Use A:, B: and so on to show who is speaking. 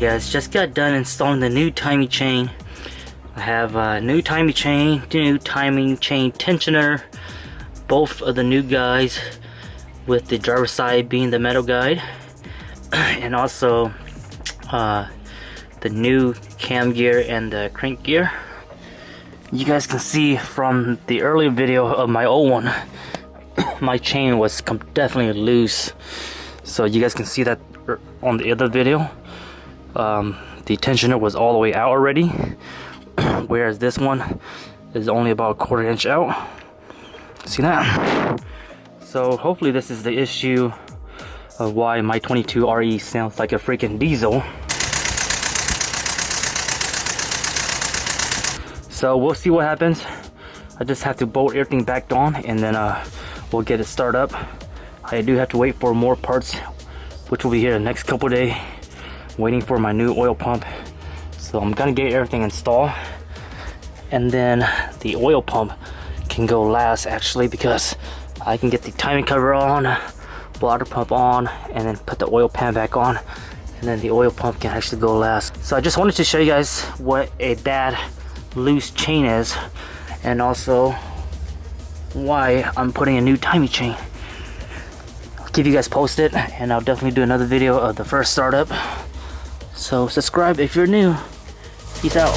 A: Alright guys, just got done installing the new timing chain. I have a new timing chain, new timing chain tensioner, both of the new guys, with the driver's side being the metal guide, and also the new cam gear and the crank gear. You guys can see from the earlier video of my old one, my chain was definitely loose. So you guys can see that on the other video. The tensioner was all the way out already, whereas this one is only about a 1/4 inch out. See that? So hopefully this is the issue of why my 22 RE sounds like a freaking diesel. So we'll see what happens. I just have to bolt everything back on, and then we'll get it started up. I do have to wait for more parts, which will be here the next couple of days, waiting for my new oil pump. So I'm gonna get everything installed, and then the oil pump can go last actually, because I can get the timing cover on, water pump on, and then put the oil pan back on, and then the oil pump can actually go last. So I just wanted to show you guys what a bad loose chain is, and also why I'm putting a new timing chain. I'll keep you guys posted, and I'll definitely do another video of the first startup. So subscribe if you're new. Peace out.